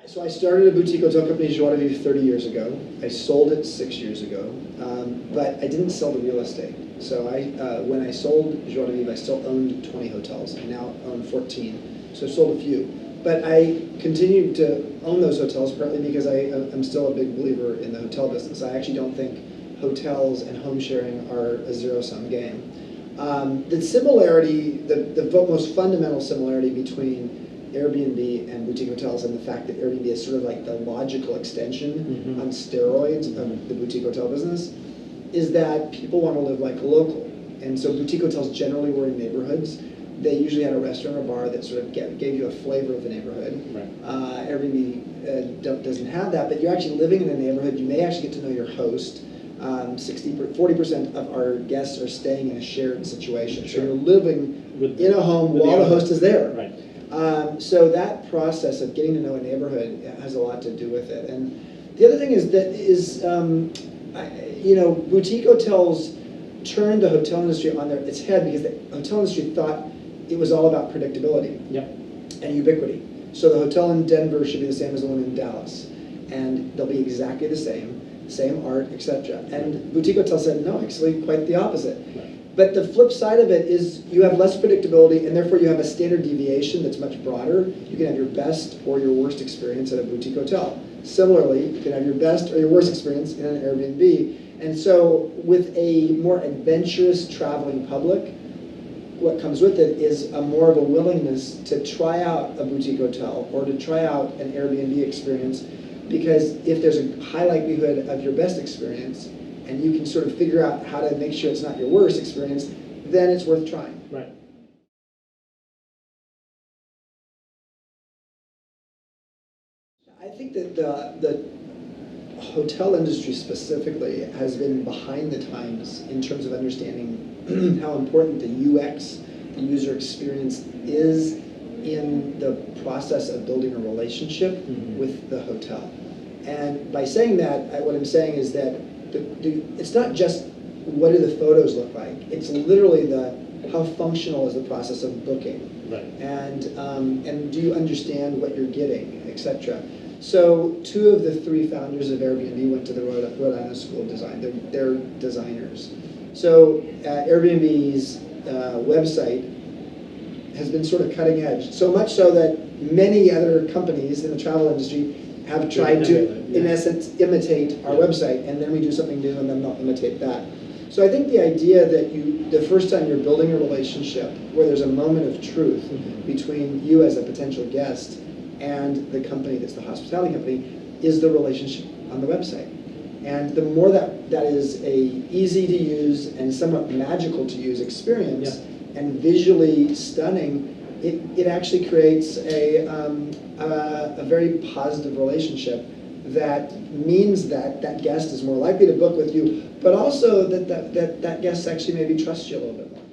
So I started a boutique hotel company, Joie de Vivre, 30 years ago. I sold it 6 years ago, but I didn't sell the real estate. So when I sold Joie de Vivre, I still owned 20 hotels. I now own 14, so I sold a few. But I continued to own those hotels partly because I'm still a big believer in the hotel business. I actually don't think hotels and home sharing are a zero-sum game. The similarity, the most fundamental similarity between Airbnb and boutique hotels, and the fact that Airbnb is sort of like the logical extension on steroids of the boutique hotel business, is that people want to live like a local. And so boutique hotels generally were in neighborhoods. They usually had a restaurant or bar that sort of gave you a flavor of the neighborhood. Right. Airbnb doesn't have that, but you're actually living in a neighborhood. You may actually get to know your host. 40% of our guests are staying in a shared situation. Sure. So you're living in a home while the host is there. Right. So that process of getting to know a neighborhood has a lot to do with it. And the other thing is boutique hotels turned the hotel industry on its head because the hotel industry thought it was all about predictability and ubiquity. So the hotel in Denver should be the same as the one in Dallas, and they'll be exactly the same art, etc. And boutique hotels said, no, actually quite the opposite. Right. But the flip side of it is you have less predictability, and therefore you have a standard deviation that's much broader. You can have your best or your worst experience at a boutique hotel. Similarly, you can have your best or your worst experience in an Airbnb. And so with a more adventurous traveling public, what comes with it is more of a willingness to try out a boutique hotel or to try out an Airbnb experience, because if there's a high likelihood of your best experience, and you can sort of figure out how to make sure it's not your worst experience, then it's worth trying. Right. I think that the hotel industry specifically has been behind the times in terms of understanding how important the UX, the user experience, is in the process of building a relationship with the hotel. And by saying that, what I'm saying is that it's not just what do the photos look like. It's literally how functional is the process of booking, right. And do you understand what you're getting, etc. So 2 of the 3 founders of Airbnb went to the Rhode Island School of Design. They're designers. So Airbnb's website has been sort of cutting edge, so much so that many other companies in the travel industry have tried to, in essence, imitate our website, and then we do something new and then they'll imitate that. So I think the idea that the first time you're building a relationship where there's a moment of truth between you as a potential guest and the company that's the hospitality company is the relationship on the website. And the more that is a easy to use and somewhat magical to use experience and visually stunning, it actually creates a very positive relationship that means that guest is more likely to book with you, but also that guest actually maybe trusts you a little bit more.